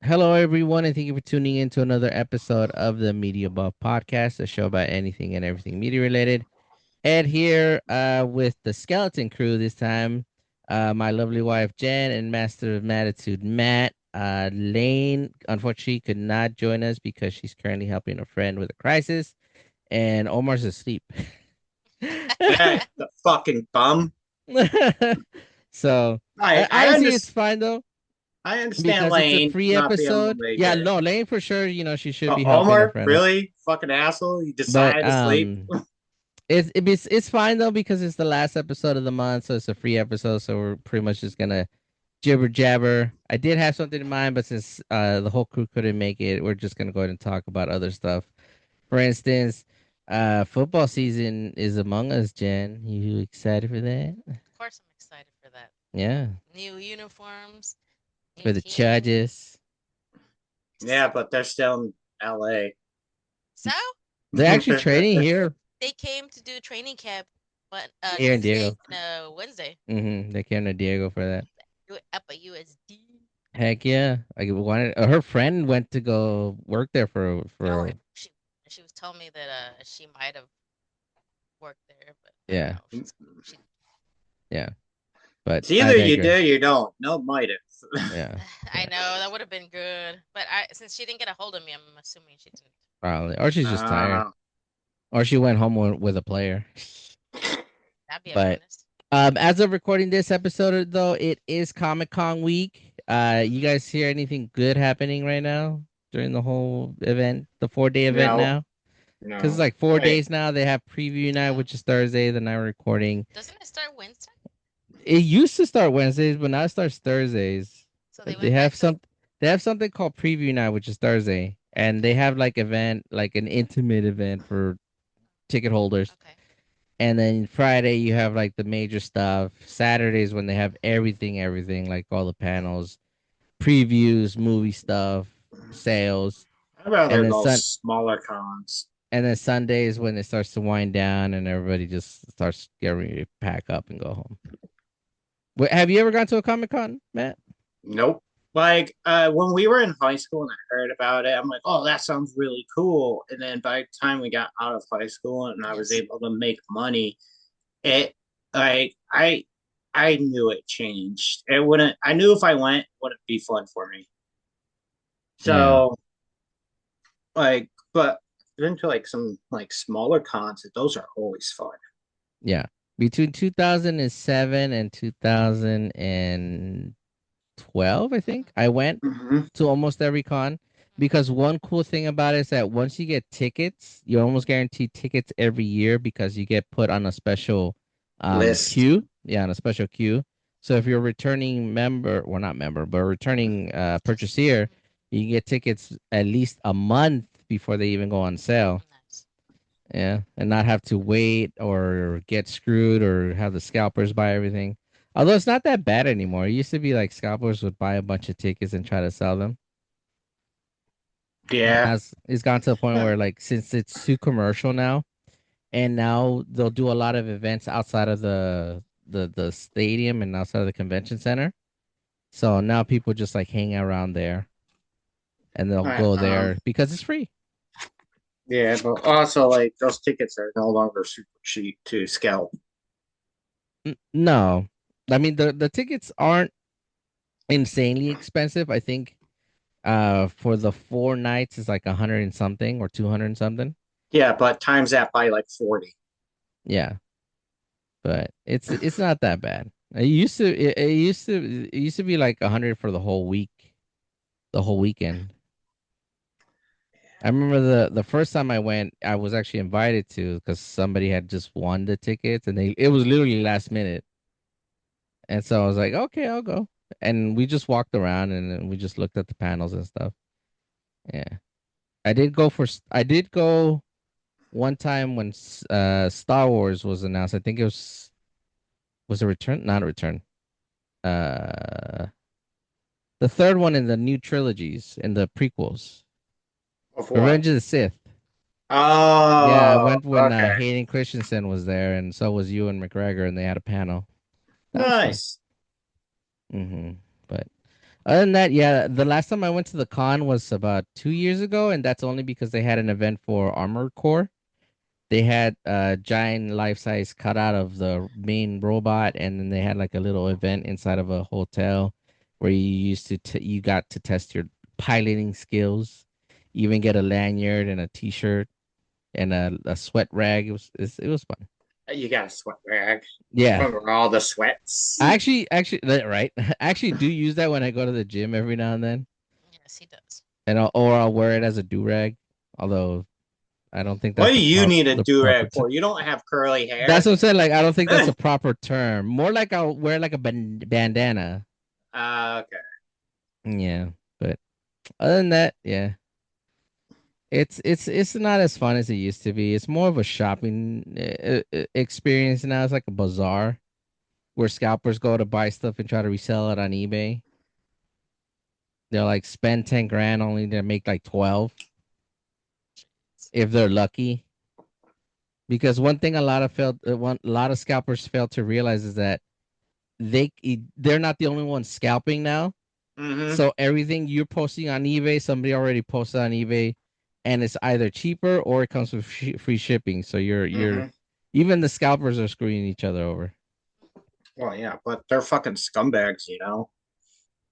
Hello, everyone, and thank you for tuning in to another episode of the Media Buff Podcast, a show about anything and everything media related. Ed here with the skeleton crew this time. My lovely wife Jen and Master of Matitude Matt. Lane unfortunately could not join us because she's currently helping a friend with a crisis, and Omar's asleep. The fucking bum. So I I honestly, under, it's fine though I understand because it's a Lane free not being able to episode. make Yeah, it. no, Lane for sure. She should But be helping a Omar, friend. really? Fucking asshole. You But decided to sleep? it's fine though because it's the last episode of the month, so it's a free episode. So we're pretty much just gonna jibber jabber. I did have something in mind, but since the whole crew couldn't make it, we're just gonna go ahead and talk about other stuff. For instance, football season is among us. Jen, you excited for that? Of course, I'm excited for that. Yeah, New uniforms, new for the team. Chargers. Yeah, but they're still in LA. So They're actually training here they came to do training camp, but here in Tuesday Diego. and They Wednesday. came to Diego for that. Do it up at USD. Heck yeah! I wanted her friend went to go work there Oh, for she was telling me that she might have worked there, but I don't yeah, know if she. yeah. But It's I either you digress. did or you don't. No, might have. Yeah, I yeah. know that would have been good, but I since she didn't get a hold of me, I'm assuming she didn't. Probably, or she's just tired, Uh, or she went home with a player. That'd be a But bonus. as of recording this episode, though, it is Comic Con week. You Hmm. guys hear anything good happening right now during the whole event, the 4 day event no, now? Because it's no. like 4 days Wait, now. They have preview night, Yeah. which is Thursday. The night we're recording. Doesn't it start Wednesday? It used to start Wednesdays, but now it starts Thursdays. So they They went back have to. some. They have something called preview night, which is Thursday, and they Okay. have like event, like an intimate event for ticket holders. Okay. And then Friday you have like the major stuff. Saturdays when they have everything, like all the panels, previews, movie stuff, sales, I'd and rather then those smaller cons. Sundays when it starts to wind down and everybody just starts getting ready to pack up and go home. Wait, have you ever gone to a Comic Con, Matt? Nope. Like when we were in high school and I heard about it, I'm like, oh, that sounds really cool. And then by the time we got out of high school and I was Yes. able to make money, it like I knew it changed. It wouldn't. I knew if I went, it wouldn't be fun for me. Yeah, So but been to like some like smaller cons. Those are always fun. yeah. Between 2007 and 2012, I think I went Mm-hmm. to almost every con Hmm. because one cool thing about it is that once you get tickets, you're almost guaranteed tickets every year because you get put on a special List. queue. Yeah, on a special queue. So if you're a returning member, well not member, but a returning Just. purchaser, you can get tickets at least a month before they even go on sale. Nice. Yeah, and not have to wait or get screwed or have the scalpers buy everything. Although it's not that bad anymore. It used to be like scalpers would buy a bunch of tickets and try to sell them. Yeah. As it's gone to the point where like since it's too commercial now, and now they'll do a lot of events outside of the stadium and outside of the convention center. So now people just like hang around there and they'll Right. go there because it's free. Yeah, but also like those tickets are no longer super cheap to scalp. No, I mean the tickets aren't insanely expensive. I think for the 4 nights is like 100 and something or 200 and something. Yeah, but times that by like 40. Yeah, but it's not that bad. It used to be like 100 for the whole week, the whole weekend. I remember the first time I went, I was actually invited to because somebody had just won the tickets and it was literally last minute. And so I was like, okay, I'll go. And we just walked around and then we just looked at the panels and stuff. Yeah. I did go one time when Star Wars was announced. I think it was a return, not a return. Uh the third one in the new trilogies in the prequels. Of what? Revenge of the Sith. Yeah, I Oh, went when okay. Hayden Christensen was there, and so was Ewan McGregor, and they had a panel. That was fun. Nice. Hmm But Other than that, yeah, the last time I went to the con was about 2 years ago, and that's only because they had an event for Armored Core. They had a giant life-size cutout of the main robot, and then they had like a little event inside of a hotel where you used to you got to test your piloting skills. You even get a lanyard and a T-shirt and a sweat rag. It was fun. You got a sweat rag. Yeah, Remember all the sweats? right. I actually do use that when I go to the gym every now and then, Yes, he does. and I'll wear it as a do rag. Although I don't think What that's do you need a the do proper. rag for? You don't have curly That's hair. what I'm saying. Like I don't think that's a proper term. More like I'll wear like a bandana. Okay. Yeah, but other than that, yeah, it's not as fun as it used to be. It's more of a shopping experience now. It's like a bazaar where scalpers go to buy stuff and try to resell it on eBay. They'll like spend 10 grand only to make like 12 if they're lucky. Because one thing a lot of scalpers fail to realize is that they're not the only ones scalping now. Mm-hmm. So everything you're posting on eBay, somebody already posted on eBay, and it's either cheaper or it comes with free shipping. So you're Mm-hmm. even the scalpers are screwing each other over. Well, yeah, but they're fucking scumbags, you know?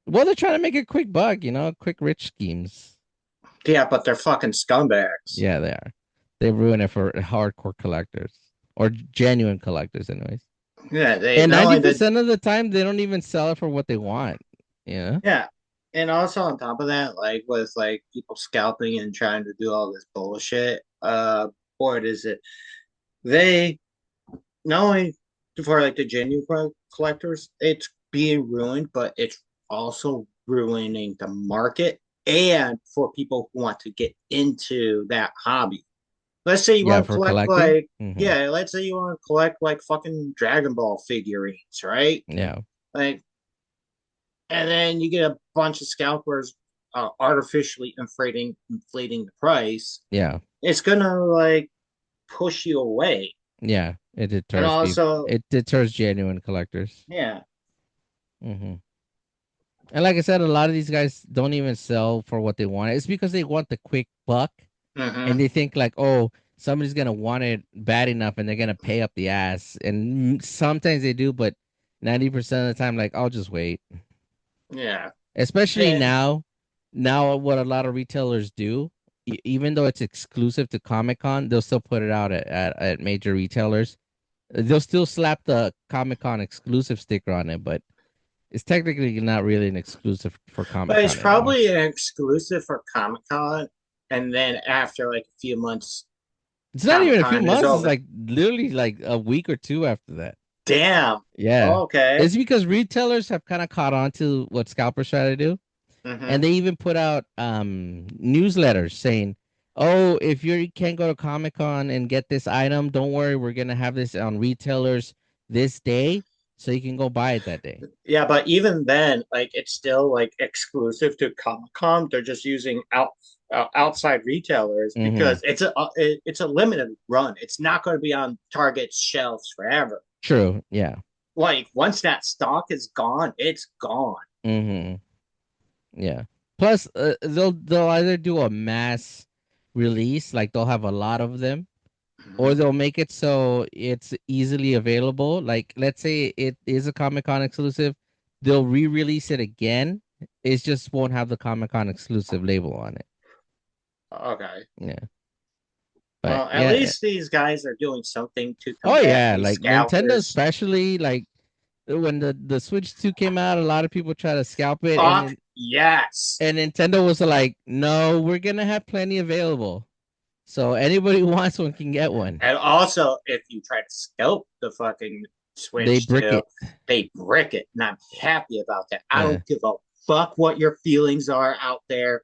Well, they're trying to make a quick buck, quick rich schemes. Yeah, but they're fucking scumbags. Yeah, they are. They ruin it for hardcore collectors or genuine collectors, anyways. Yeah, they And not ninety only did percent of the time, they don't even sell it for what they want. Yeah. yeah, and also on top of that, like with like people scalping and trying to do all this bullshit, what is it? They not only for like the genuine collectors, it's being ruined, but it's also ruining the market and for people who want to get into that hobby. Let's say you Yeah, want to for collect collecting. like yeah, let's say you want to collect like fucking Dragon Ball figurines, right? Yeah. Like, and then you get a bunch of scalpers artificially inflating the price. Yeah. It's gonna like push you away, Yeah. It and deters people. also It deters genuine collectors. yeah. hmm And like I said, a lot of these guys don't even sell for what they want. It's because they want the quick buck, and Mm-hmm. they think like, oh, somebody's gonna want it bad enough, and they're gonna pay up the ass. And sometimes they do, but 90% of the time, like, I'll just wait. Yeah. Especially And now what a lot of retailers do, even though it's exclusive to Comic Con, they'll still put it out at major retailers. They'll still slap the Comic Con exclusive sticker on it, but it's technically not really an exclusive for Comic but it's Con anymore. probably an exclusive for Comic Con, and then after like a few months, It's not Comic even a few Con is months. It's over. like literally like a week or two after that. Damn. Yeah. Okay. It's because retailers have kind of caught on to what scalpers try to do. Mm-hmm. And they even put out newsletters saying, "Oh, if you can't go to Comic Con and get this item, don't worry, we're gonna have this on retailers this day, so you can go buy it that day." Yeah, but even then, like it's still like exclusive to Comic Con. They're just using outside retailers Mm-hmm. because it's a limited run. It's not going to be on Target's shelves forever. True. Yeah. Like once that stock is gone, it's gone. Mm-hmm. Yeah. Plus, they'll either do a mass release, like they'll have a lot of them, or Mhm. they'll make it so it's easily available. Like, let's say it is a Comic Con exclusive, they'll re-release it again. It just won't have the Comic Con exclusive label on it. Okay. Yeah, but Well, at yeah. least these guys are doing something to Oh combat yeah, these like Nintendo, scalpers. especially like when the Switch 2 came out, a lot of people try to scalp it, Fuck yes. and Nintendo was like, "No, we're gonna have plenty available, so anybody who wants one can get one." And also, if you try to scalp the fucking They Switch brick 2, it. they brick it. And I'm happy about that. I Yeah, don't give a fuck what your feelings are out there.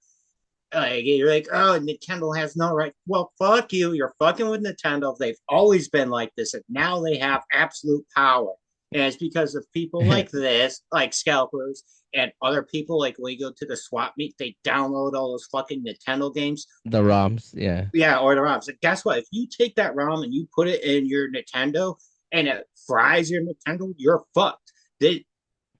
Like, you're like, oh, Nintendo has no right. Well, fuck you. You're fucking with Nintendo. They've always been like this, and now they have absolute power. And it's because of people like this, like scalpers, and other people. Like when you go to the swap meet, they download all those fucking Nintendo games. the ROMs. Yeah, Yeah, or the ROMs. And guess what? If you take that ROM and you put it in your Nintendo and it fries your Nintendo, you're fucked. They,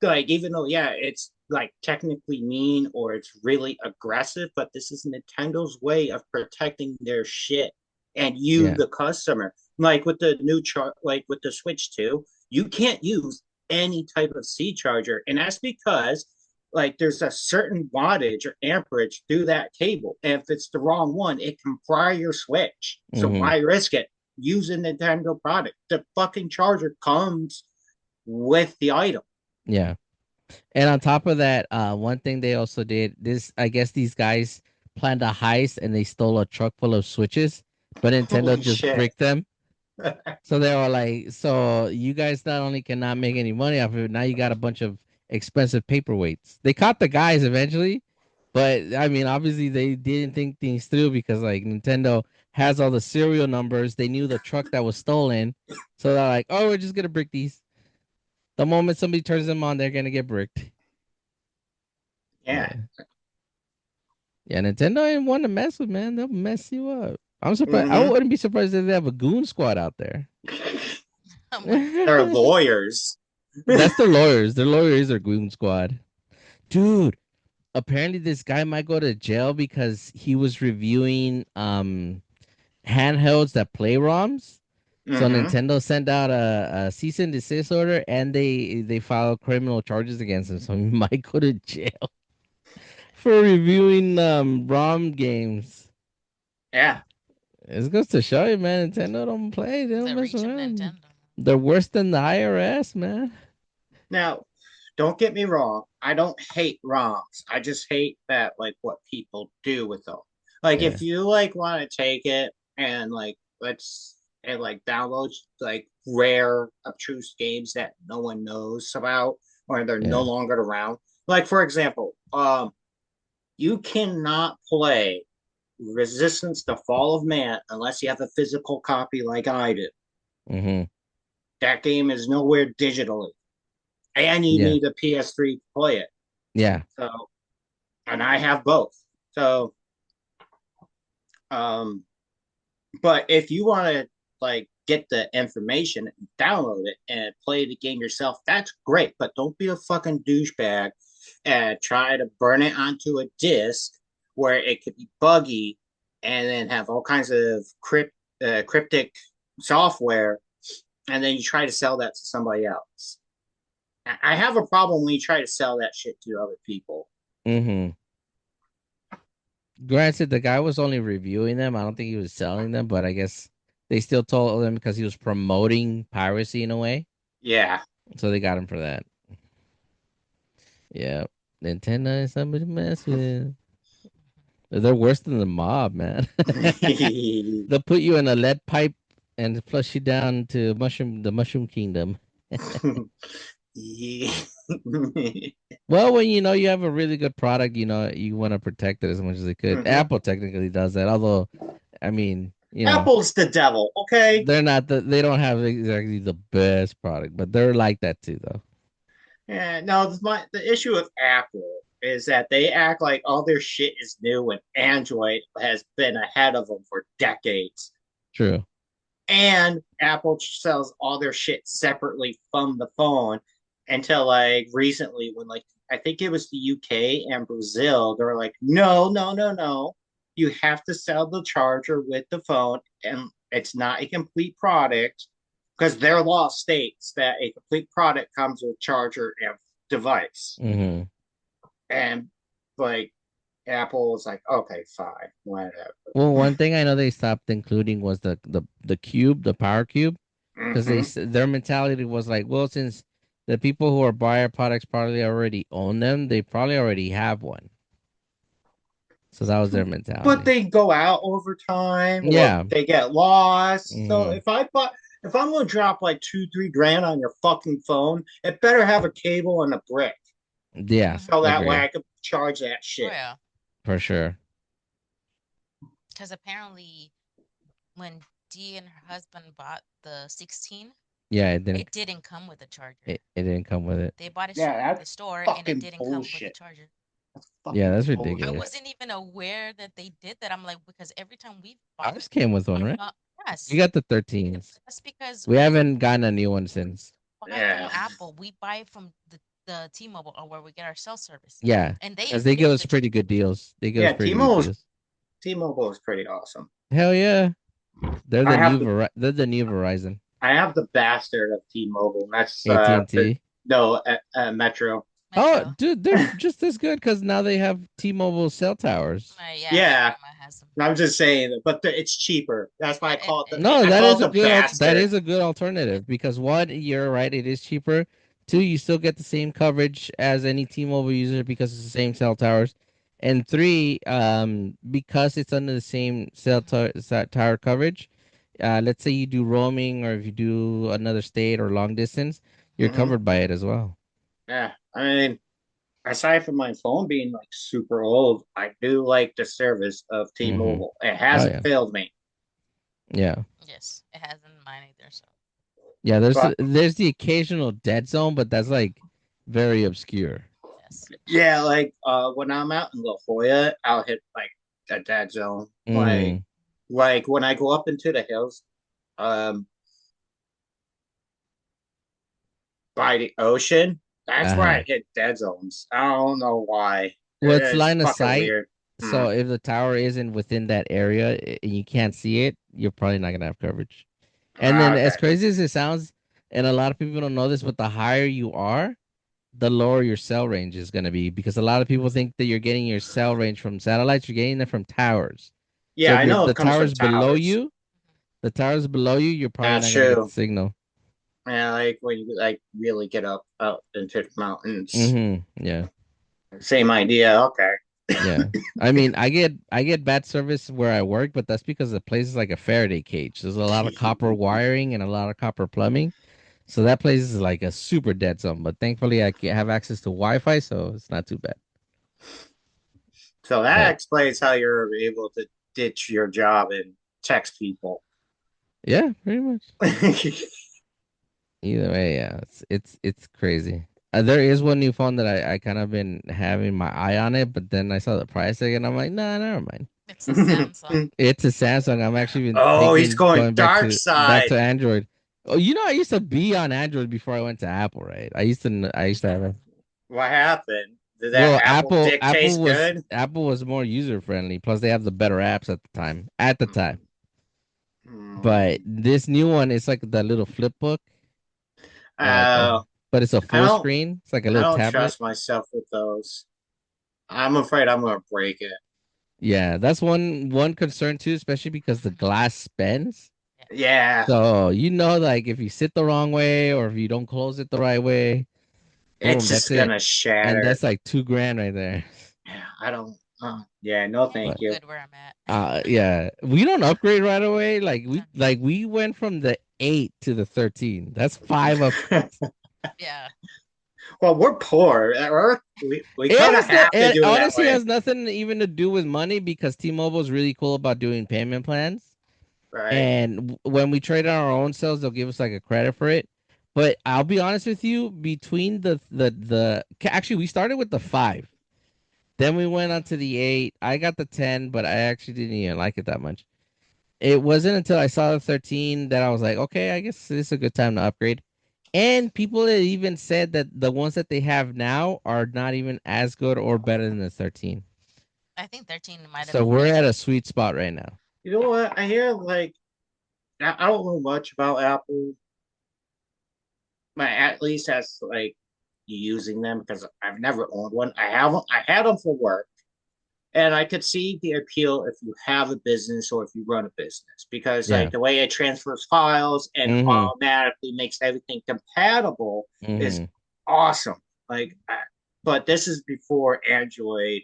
like, even though, yeah, it's like technically mean or it's really aggressive, but this is Nintendo's way of protecting their shit and you, Yeah. the customer. Like with the new chart, like with the Switch 2, you can't use any type of C charger, and that's because like there's a certain wattage or amperage through that cable. And if it's the wrong one, it can fry your Switch. So Mm-hmm. why risk it? Use a Nintendo product. The fucking charger comes with the item. Yeah. And on top of that, one thing they also did this, I guess these guys planned a heist and they stole a truck full of switches, but Nintendo Holy just shit. bricked them. So they were like, so you guys not only cannot make any money off of it, now you got a bunch of expensive paperweights. They caught the guys eventually, but I mean, obviously they didn't think things through because like Nintendo has all the serial numbers. They knew the truck that was stolen, so they're like, oh, we're just gonna brick these. The moment somebody turns them on, they're gonna get bricked. Yeah. Yeah, yeah. Nintendo ain't one to mess with, man. They'll mess you up. I'm surprised. I Mm-hmm. wouldn't be surprised if they have a goon squad out there. Oh my They're god. lawyers. That's their lawyers. Their lawyers are goon squad. Dude, apparently this guy might go to jail because he was reviewing handhelds that play ROMs. So Mm-hmm. Nintendo sent out a cease and desist order and they filed criminal charges against him. So he might go to jail for reviewing ROM games. Yeah. It goes to show you, man, Nintendo don't play, they don't The mess reach of around. Nintendo. They're worse than the IRS, man. Now, don't get me wrong. I don't hate ROMs. I just hate that like what people do with them. Like Yeah, if you like want to take it and like let's and like download like rare obtruse games that no one knows about or they're no yeah. longer around. Like for example, you cannot play Resistance: The Fall of Man unless you have a physical copy like I do. Mm-hmm. That game is nowhere digitally, and you Yeah, need a PS3 to play it. yeah. So, and I have both. So, um, but if you want to like get the information, download it and play the game yourself, that's great. But don't be a fucking douchebag and try to burn it onto a disc where it could be buggy and then have all kinds of cryptic software, and then you try to sell that to somebody else. I have a problem when you try to sell that shit to other people. Mm-hmm. Granted, the guy was only reviewing them. I don't think he was selling them, but I guess they still told him because he was promoting piracy in a way. Yeah. So they got him for that. Yeah. Nintendo is somebody to mess with. They're worse than the mob, man. They'll put you in a lead pipe and flush you down to the mushroom kingdom. Yeah. Well, when you know you have a really good product, you know you want to protect it as much as they could. Mm-hmm. Apple technically does that, although I mean, Apple's the devil, okay? they don't have exactly the best product, but they're like that too, though. Yeah, no, the issue with Apple is that they act like all their shit is new and Android has been ahead of them for decades. True. And Apple sells all their shit separately from the phone until like recently when like I think it was the UK and Brazil, they were like, no, no, no, no. You have to sell the charger with the phone and it's not a complete product because their law states that a complete product comes with charger and device. Hmm. And like Apple was like, okay, fine, whatever. Well, one thing I know they stopped including was the cube, the power cube, because Mm-hmm. their mentality was like, well, since the people who are buyer products probably already own them, they probably already have one. So that was their But mentality. they go out over time or Yeah. they get lost. So Hmm. if I'm gonna drop like 2, 3 grand on your fucking phone, it better have a cable and a brick. Yeah. Hmm. So that way Agree. I can charge that Oh shit. yeah. For sure. Because apparently when Dee and her husband bought the 16, Yeah. it didn't come with a charger. It didn't come with it. They bought it Yeah, straight from the that's store and it fucking didn't come with a bullshit. charger. That's Yeah, fucking that's I bullshit. ridiculous. wasn't even aware that they did that. I'm like, because every time we bought Ours came with one, right? uh, We yes, got the 13s. that's because We when haven't gotten a new one since. we buy from Yeah. Apple, we buy from the the T-Mobile or where we get our cell service, Yeah, and they because they give include us the pretty ticket. good deals. They give us Yeah, pretty good deals. T-Mobile is pretty awesome. Hell yeah, I have the They're the new Verizon. I have the bastard of T-Mobile. That's AT&T. no Metro. Oh, Metro. dude, they're just as good because now they have T-Mobile cell towers. Yeah, my Yeah, grandma has them. I'm just saying, but it's cheaper. That's why Yeah, No, I that call is it a the that bastard. is a good alternative because one, you're right, it is cheaper. Two, you still get the same coverage as any T-Mobile user because it's the same cell towers. And three, because it's under the same tower coverage, let's say you do roaming or if you do another state or long distance, you're Hmm. covered by it as well. Yeah, I mean, aside from my phone being like super old, I do like the service of Mm-hmm. T-Mobile. It Oh hasn't yeah, failed me. yeah, yes, it hasn't mine either. So yeah. But There's the occasional dead zone, but that's like very obscure. yes. yeah, like when I'm out in La Jolla, I'll hit like a dead zone. Mm-hmm. Like when I go up into the hills, um, by the ocean, that's where Uh-huh. I hit dead zones. I don't know why. Well, it's It's line of fucking sight. weird. Hmm. So if the tower isn't within that area and you can't see it, you're probably not gonna have coverage. And then as Okay. crazy as it sounds, and a lot of people don't know this, but the higher you are, the lower your cell range is gonna be because a lot of people think that you're getting your cell range from satellites, you're getting it from towers. So Yeah, if I you're know it comes from towers. the towers below you, you're probably That's not gonna get the true. signal. Yeah, like when you like really get up out into the mountains. Mm-hmm. Yeah. Same idea. Okay. Yeah. I get bad service where I work, but that's because the place is like a Faraday cage. There's a lot of copper wiring and a lot of copper plumbing. So that place is like a super dead zone. But thankfully have access to Wi-Fi, so it's not too bad. So that But explains how you're able to ditch your job and text people. yeah, pretty much. Either way, yeah, it's crazy. There is one new phone that I kind of been having my eye on it, but then I saw the price again. I'm like, nah, never mind. It's a Samsung. It's a Samsung. I'm actually been Oh, he's thinking going going dark back side. to Android. Oh, I used to be on Android before I went to Apple, right? I used to have a What happened? Did that well, apple dick taste good? Apple was more user friendly. Plus, they have the better apps at the time. At the time, but Hmm. this new one is like the little flip book, Uh, but it's a I full don't. screen. It's like a I little don't tablet. trust myself with those. I'm afraid I'm gonna break it. Yeah, that's one concern too, especially because the glass bends. Yeah. Yeah, So like if you sit the wrong way or if you don't close it the right way, it's boom, that's just it. gonna And shatter. that's like 2 grand right there. Yeah, I don't. Yeah, no, thank But you. Good where I'm at. yeah, we don't upgrade right away. No. We went from the 8 to the 13. That's 5 upgrades. Yeah. Well, we're poor. We kind of have to It do it that honestly way, has nothing even to do with money because T-Mobile is really cool about doing payment plans. right? And when we trade on our own cells, they'll give us like a credit for it. But I'll be honest with you, between actually we started with the 5. Then we went on to the 8. I got the 10, but I actually didn't even like it that much. It wasn't until I saw the 13 that I was like, okay, I guess this is a good time to upgrade. And people had even said that the ones that they have now are not even as good or better than the 13. I think 13 might have So been we're at better. a sweet spot right now. You know what? I hear like I don't know much about Apple, but at least as like using them because I've never owned one. I haven't. I had them for work, and I could see the appeal if you have a business or if you run a business because Yeah. like the way it transfers files and Mm-hmm. automatically makes everything compatible is Mm-hmm. awesome. Like, but this is before Android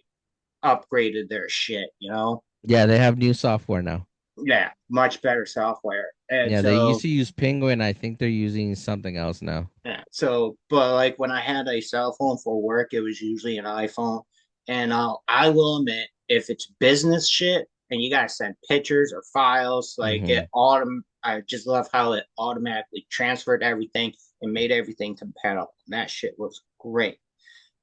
upgraded their shit. You know. Yeah, they have new software now. Yeah, much better software. And Yeah, they used so to use Penguin. I think they're using something else now. yeah, so but like when I had a cell phone for work, it was usually an iPhone. And I will admit, if it's business shit and you gotta send pictures or files, like Mm-hmm. I just love how it automatically transferred everything and made everything compatible. And that shit was great.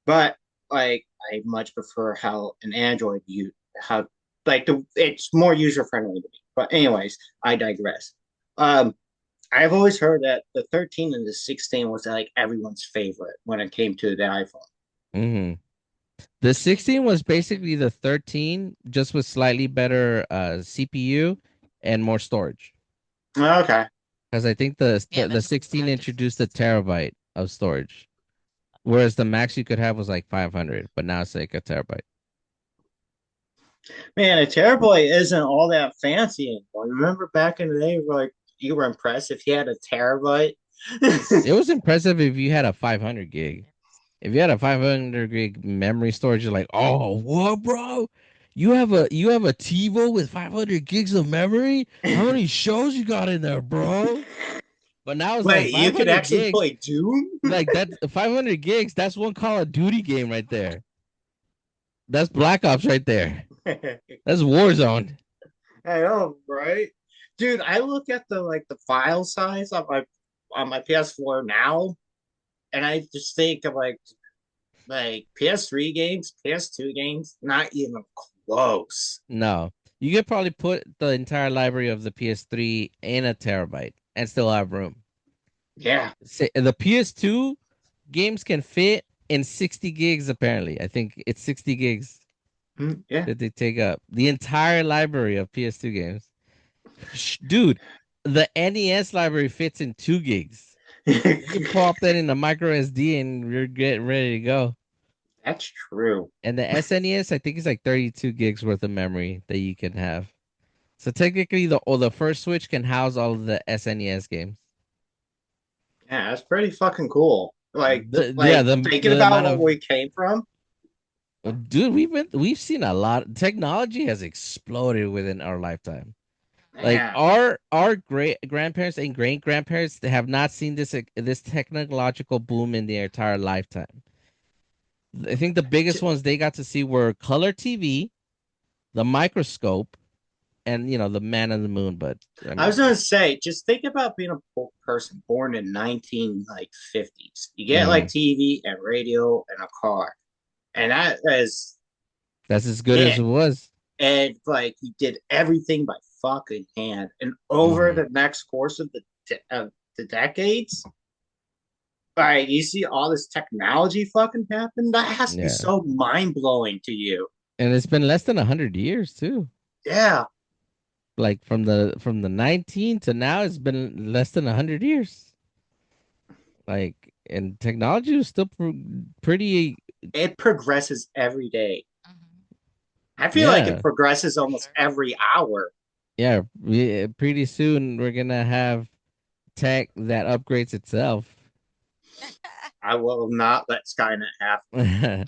But like I much prefer how an Android you how like it's more user friendly to me. But anyways, I digress. Um I've always heard that the 13 and the 16 was like everyone's favorite when it came to the iPhone. Hmm. The Actually, 16 was basically the 13, just with slightly better CPU and more storage. Okay. Because I think the, yeah, the the there's a 16 lot of introduced a differences. terabyte of storage, whereas the max you could have was like 500, but now it's like a terabyte. Man, a terabyte isn't all that fancy anymore. Remember back in the day, like you were impressed if you had a terabyte? It was impressive if you had a 500 gig. If you had a 500 gig memory storage, you're like, oh, what, bro? You have a TiVo with 500 gigs of memory? How many shows you got in there, bro? But now it's like Wait, you could 500 actually gigs. play Doom? Like that 500 gigs, that's one Call of Duty game right there. That's Black Ops right there. I That's Warzone. know, right? Dude, I look at the file size on my PS4 now, and I just think of like PS3 games, PS2 games, not even close. No. You could probably put the entire library of the PS3 in a terabyte and still have room. Yeah. Say, the PS2 games can fit in 60 gigs apparently. I think it's 60 gigs Yeah. that they take up. The entire library of PS2 games. Dude, the NES library fits in 2 gigs. You can pop that in a micro SD and you're getting ready to go. That's true. And the SNES, I think it's like 32 gigs worth of memory that you can have. So technically, the first Switch can house all of the SNES games. Yeah, that's pretty fucking cool. Yeah, Like thinking the about amount what of we came from. dude, we've seen a lot. Technology has exploded within our lifetime. Like Yeah. our great grandparents and great grandparents have not seen this technological boom in their entire lifetime. I think the biggest ones they got to see were color TV, the microscope, and the man on the moon. But I I was mean, gonna say, just think about being a person born in 19 like 50s. You get like mhm, TV and radio and a car, and that is that's as good as it. it was. And like he did everything by fucking hand. And over Hmm. the next course of the decades, like you see all this technology fucking happen. That has to be Yeah, so mind blowing to you. and it's been less than 100 years too. Yeah, Like from the 19 to now, it's been less than 100 years. Like, and technology is still pretty. it progresses every day. Hmm. I feel like it Yeah, progresses For almost sure. every hour. yeah. Pretty soon we're gonna have tech that upgrades itself. I will not let Skynet happen. No.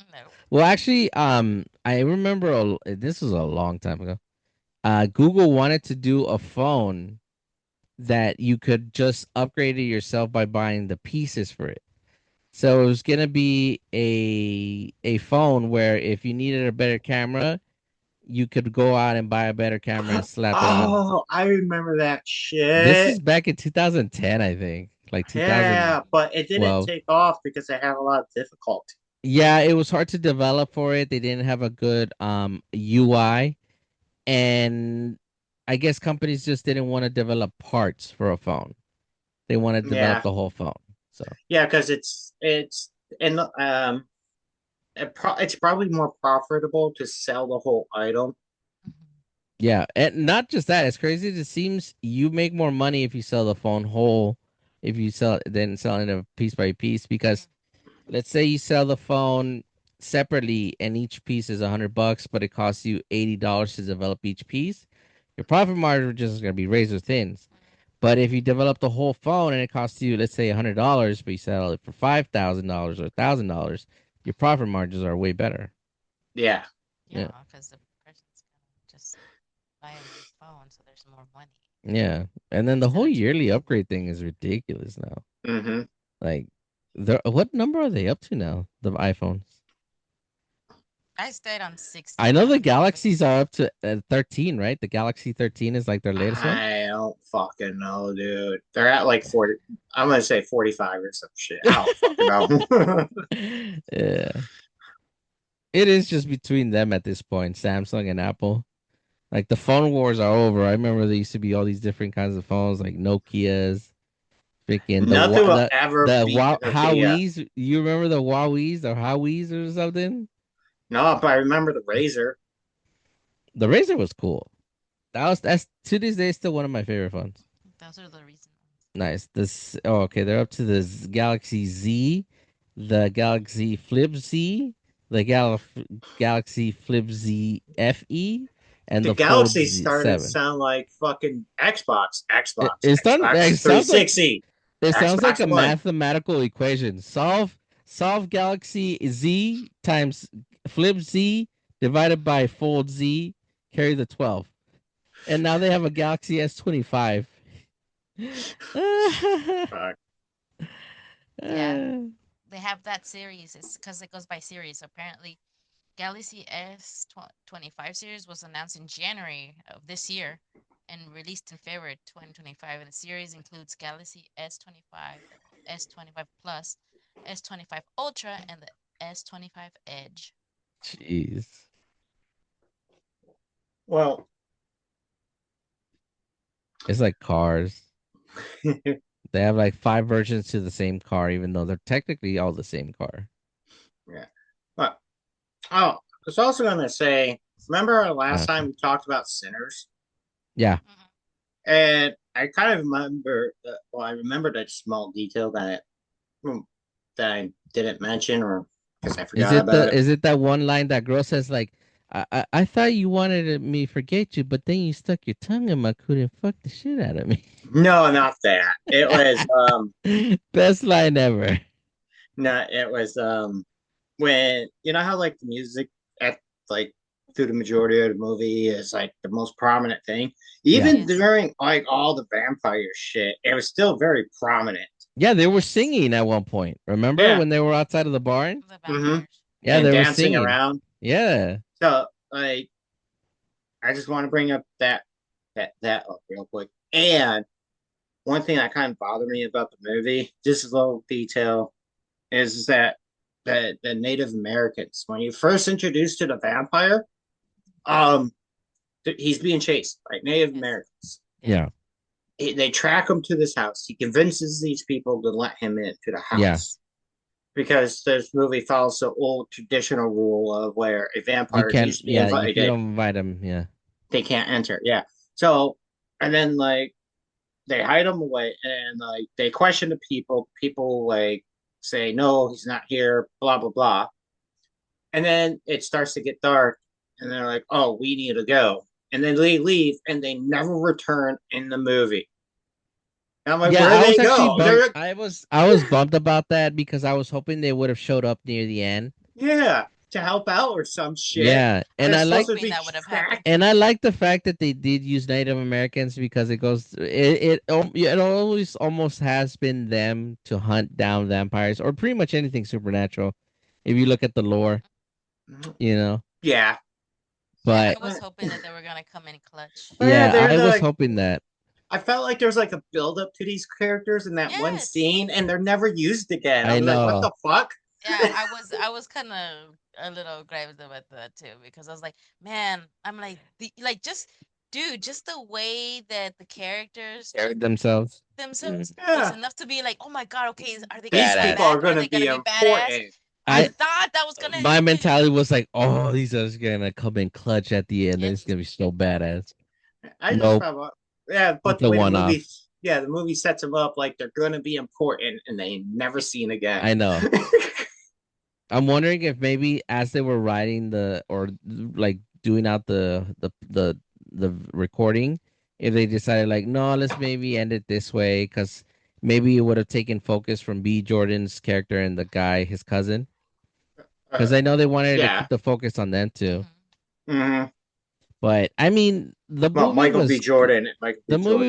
Well, actually, I remember this was a long time ago. Google wanted to do a phone that you could just upgrade it yourself by buying the pieces for it. So it was gonna be a phone where if you needed a better camera, you could go out and buy a better camera and slap it on. Oh, I remember that This shit. is back in 2010, I think, like Yeah, but it didn't 2012. take off because they had a lot of difficulty. Yeah, it was hard to develop for it. They didn't have a good UI, and I guess companies just didn't want to develop parts for a phone. They want to develop Yeah, the whole phone. So yeah, because it's and it's probably more profitable to sell the whole item. Hmm. yeah, and not just that. It's crazy. It seems you make more money if you sell the phone whole, if you sell it than selling it piece by piece. Because let's say you sell the phone separately, and each piece is $100, but it costs you $80 to develop each piece. Your profit margin is just gonna be razor thin. But if you develop the whole phone and it costs you, let's say, $100, but you sell it for $5,000 or $1,000, your profit margins are way better. Yeah, Yeah, Yeah, because the person's gonna just buy a new phone, so there's more money yeah. And then the instead whole of just yearly paying for upgrade it. thing is ridiculous now. hmm Like, what number are they up to now? The iPhones. I stayed on I 16. know I the haven't Galaxies upgraded. are up to 13, right? The Galaxy 13 is like their latest one. I don't fucking know, dude. They're at like 40. I'm gonna say 45 or some shit. I don't fucking know. Yeah, it is just between them at this point, Samsung and Apple. Like the phone wars are over. I remember there used to be all these different kinds of phones, like Nokia's. Freaking Nothing will ever the beat wow Nokia. Howies. You remember the Wowies or Howies or something? No, but I remember the Razor. The Razor was cool. That's to this day still one of my favorite phones. Those are the recent ones. Nice. This okay, they're up to the Galaxy Z, the Galaxy Flip Z, the Galaxy Flip Z FE, and The the Fold Galaxy Z started to 7. sound like fucking Xbox, Xbox, It's done. Xbox It sounds like 360, it sounds like Xbox a One. mathematical equation. Solve Galaxy Z times Flip Z divided by Fold Z, carry the 12. And now they have a Galaxy S25. Fuck. Yeah, they have that series. It's because it goes by series. Apparently, Galaxy S25 series was announced in January of this year and released in February 2025. And the series includes Galaxy S25, S25 Plus, S25 Ultra, and the S25 Edge. Jeez. Well, It's like cars. They have like five versions to the same car, even though they're technically all the same car. yeah. But oh, I was also gonna say, remember our last time Okay. we talked about Sinners? Yeah. Mhm. And I kind of remember, well, I remembered a small detail that I didn't mention, or because I forgot about it. Is it that one line that girl says like, I thought you wanted me to forget you, but then you stuck your tongue in my coot and fucked the shit out of me. No, not that. It was Best line ever. no, it was when you know how like the music at like through the majority of the movie is like the most prominent thing. Yeah. Even Yes. during like all the vampire shit, it was still very prominent. Yeah, they were Yes. singing at one point. Remember Yeah. when they were outside of the barn? The Mm-hmm. vampires. Yeah, And they were dancing singing. around. Yeah. So like I just want to bring up that up real quick. And one thing that kind of bothered me about the movie, just a little detail, is that the Native Americans, when you first introduced to the vampire, um, he's being chased by Native Yes. Americans. Yeah. Yeah. They track him to this house. He convinces these people to let him into the Yeah. house because this movie follows the old traditional rule of where a You vampire can't needs to be yeah, if you invited, don't invite them, yeah. they can't enter. Yeah. So, and then like they hide him away and like they question the people. People like say, no, he's not here, blah, blah, blah. And then it starts to get dark and they're like, oh, we need to go. And then they leave and they never return in the movie. And I'm like, Yeah, where do I they was actually go? They're bummed. I was bummed about that because I was hoping they would have showed up near the end. yeah, to help out or some shit. Yeah, I and They're was supposed to hoping be that would have happened. tracked. I like the fact that they did use Native Americans because it always almost has been them to hunt down vampires or pretty much anything supernatural. If you look at the lore, you know. Yeah. Yeah, But I was hoping that they were gonna come in clutch. But yeah, yeah, they're I was like hoping that. I felt like there's like a build up to these characters in that one Yes. scene and they're never used again. I I'm like, what know. the fuck? Yeah, I was kind of a little griped about that too because I was like, man, I'm like like just dude, just the way that the characters Carried themselves. themselves was Yeah. enough to be like, oh my God, okay, are they gonna These come people Badass. are back? Are gonna they be gonna be badass? important. I I thought that was gonna my happen. mentality was like, oh, these are gonna come in clutch at the end. It's Yes. gonna be so badass. I just Nope, felt yeah, but it's the a way the one off. movie the movie sets them up like they're gonna be important and they never seen again. I know. I'm wondering if maybe as they were writing the or like doing out the recording, if they decided like, no, let's maybe end it this way because maybe it would have taken focus from B Jordan's character and the guy, his cousin, uh, because I know they wanted to yeah. keep the focus on them too. Hmm. Mm-hmm. But I mean, Well, Michael the B. movie Jordan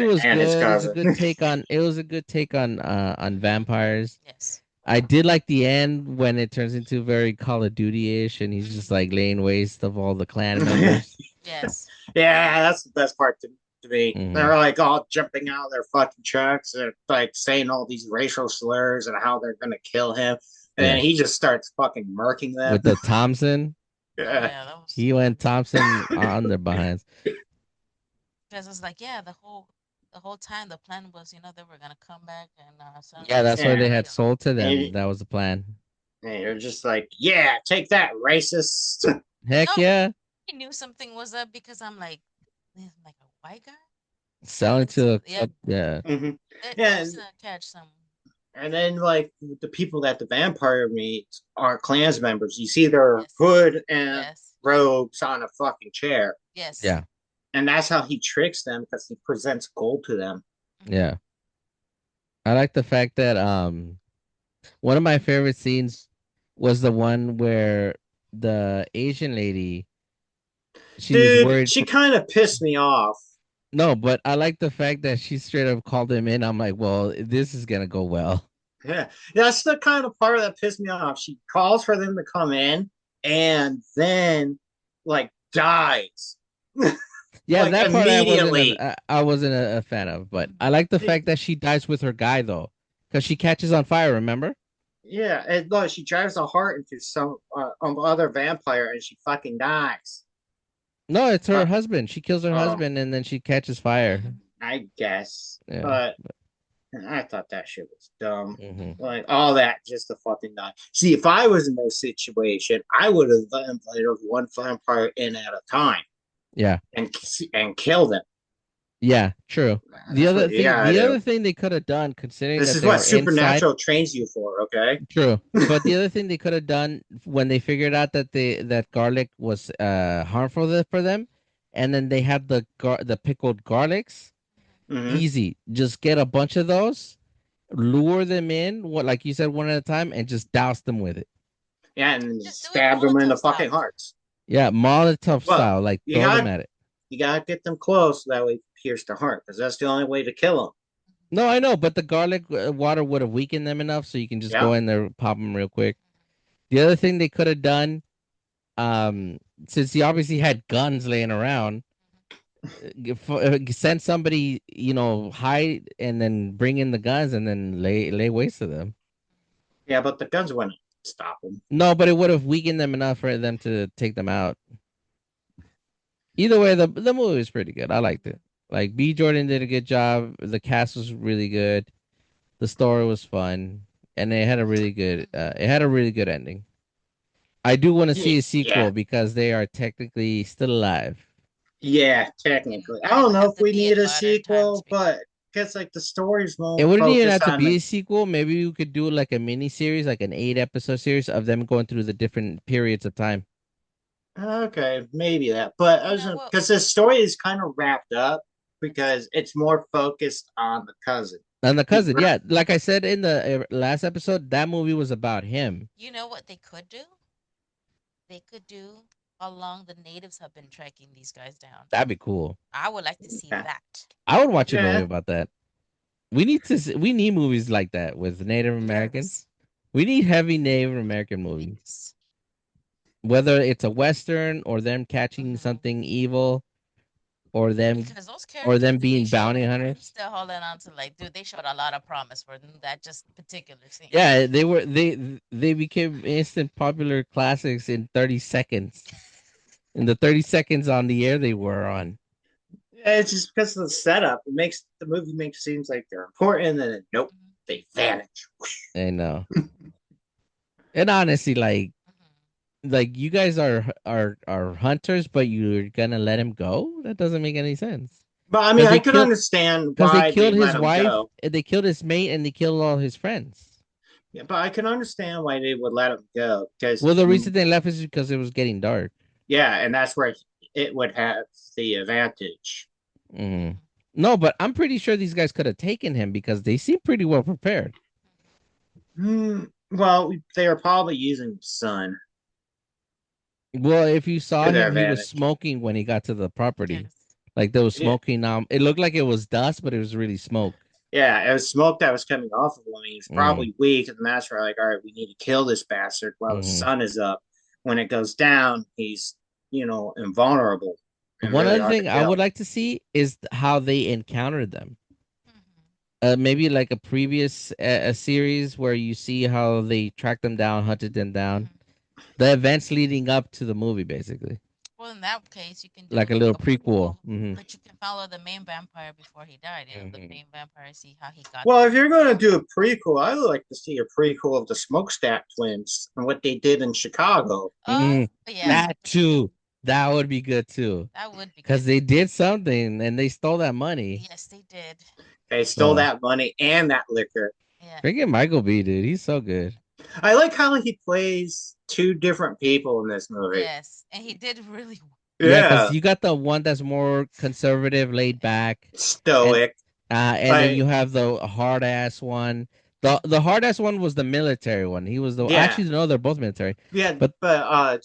was and his good. cousin. It was a good take on Hmm. vampires. Yes. I did like the end when it turns into very Call of Duty-ish and he's just Hmm. like laying waste of all the clan members. Yes. Yeah, that's the best part to me. Hmm. They're like all jumping out of their fucking trucks and like saying all these racial slurs and how they're gonna kill him. And then Yeah. he just starts fucking murking them. With the Thompson, Oh Yeah. yeah, that was he went Thompson on their behinds. because it's like, yeah, the whole the whole time the plan was, they were gonna come back and Yeah, suddenly that's why Yeah, they suddenly had kill. sold to them. and, That was the plan. and you're just like, yeah, take that, racist. Heck No, yeah. I knew something was up because I'm like a white guy Selling selling to to a club. Yeah. hmm Yeah, there's a catch some. and then like the people that the vampire meets are clans members. You see their Yes, hood and yes, robes on a fucking chair, yes. Yeah. and that's how he tricks them because he presents gold to them. Hmm. Yeah. I like the fact that one of my favorite scenes was the one where the Asian lady, she was Dude, worried she for kind of pissed me off. no, but I like the fact that she straight up called him in. I'm like, well, this is gonna go well. Yeah, that's the kind of part that pissed me off. She calls for them to come in and then like dies Yeah, like that part immediately. I wasn't a fan of, but I like the fact that she dies with her guy though, because she catches on fire. Remember? Yeah, and no, she drives a heart into some other vampire and she fucking dies. No, it's her Uh, husband. She kills her oh, husband and then she catches fire. I guess, Yeah. but I thought that shit was dumb. Hmm. Like all that just to fucking die. See, if I was in this situation, I would have invited one vampire in at a time Yeah. and kill them. Yeah. True. That's what you gotta The do. other thing they could have done, considering This that is they what were inside. supernatural trains you for, okay? True. But the other thing they could have done when they figured out that that garlic was harmful for them, and then they had the pickled garlics. Mm-hmm. Easy. Just get a bunch of those, lure them in, what like you said, one at a time, and just douse them with it. Yeah, and Just do it stab them in the Molotov fucking style. hearts. Yeah, Molotov Well, style, like you throw them got at it. you gotta get them close so that way pierce the heart because that's the only way to kill them. No, I know, but the garlic water would have weakened them enough, so you can just go Yeah. in there, pop them real quick. The other thing they could have done, um, since he obviously had guns laying around, send somebody, hide and then bring in the guns and then lay waste to them. Yeah, but the guns wouldn't stop them. No, but it would have weakened them enough for them to take them out. Either way, the movie was pretty good. I liked it. Like B. Jordan did a good job. The cast was really good. The story was fun, and it had a really good ending. I do want to Yeah, see a yeah, sequel because they are technically still alive. yeah. Technically, I And it don't would know have if to we be need in a modern times sequel, because but because like the stories It won't wouldn't even focus have to on be the. a sequel. Maybe you could do like a mini series, like an 8 episode series of them going through the different periods of time. Okay, maybe that, but I you was know what? because the story is kind of wrapped up because it's more focused on the cousin. And the He's cousin, yeah, like I said in the last episode, that movie was about him. You know what they could do? They could do how long the natives have been tracking these guys down. That'd be cool. I would like to see yeah, that. I would watch a movie yeah. about that. We need movies like that with Native Yes. Americans. We need heavy Native American movies. Yes. Whether it's a western or them catching Hmm. something evil Because those or characters them that they being showed, bounty I'm hunters. still holding on to dude, they showed a lot of promise for that just particular scene. Yeah, they became instant popular classics in 30 seconds. In the 30 seconds on the air they were on. It's just because of the setup. It makes the movie makes seems like they're important, and then nope, Hmm. they vanish. I know. And honestly, like you guys are hunters, but you're gonna let him go? That doesn't make any sense. But I mean, Because I they could killed understand because they why they killed let his him wife, go. and they killed his mate, and they killed all his friends. Yeah, but I can understand why they would let him go because Well, the reason they left is because it was getting dark. yeah, and that's where it would have the advantage. Mm. No, but I'm pretty sure these guys could have taken him because they seem pretty well prepared. Well, they are probably using the sun Well, if you saw to their him, he was advantage. smoking when he got to the property. Yes. Like there was Yeah, smoking. It looked like it was dust, but it was really smoke. yeah, it was smoke that was coming off of him. He was Mm-hmm. probably weak, and the master were like, "All right, we need to kill this bastard while the Mm-hmm. sun is up. When it goes down, he's invulnerable and One really other hard to thing I would kill." like to see is how they encountered them. Hmm. Maybe like a previous a series where you see how they tracked them down, hunted them down, Hmm. the events leading up to the movie, basically. Well, in that case, you can do like a like little a prequel. prequel, but you can follow the main vampire before he died. You know, the Hmm. main vampire, see how he got Well, there. if you're gonna do a prequel, I would like to see a prequel of the Smokestack twins and what they did in Chicago. Oh, yeah, That too. That would be good too. that would be Because good. they did something and they stole that money. Yes, they did. They stole So that money and that liquor. Yeah. freaking Michael B, dude. He's so good. I like how he plays two different people in this movie. Yes, and he did really well. Yeah, because Yeah, you got the one that's more conservative, laid back, and stoic. then Like, you have the hard ass one. The hard ass one was the military one. He was the yeah, actually no, they're both military. yeah. But But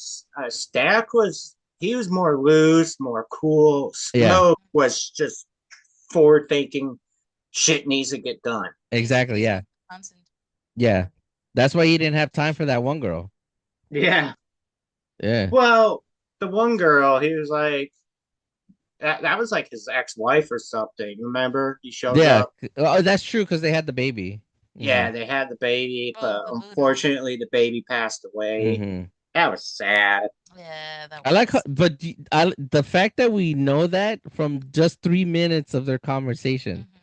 Stack was he was more loose, more cool. yeah, Smoke was just forward thinking. Shit needs to get done. exactly. Basically, Yeah, like constant. yeah. That's why he didn't have time for that one girl. Yeah. Yeah. Well, the one girl, he was like that was like his ex-wife or something. Remember? He showed Yeah. up. Oh, that's true because they had the baby. Yeah, Hmm. they had the baby, Oh, but the voodoo. unfortunately the baby passed away. Hmm. That was sad. Yeah, that I like, was. the fact that we know that from just 3 minutes of their conversation, Hmm.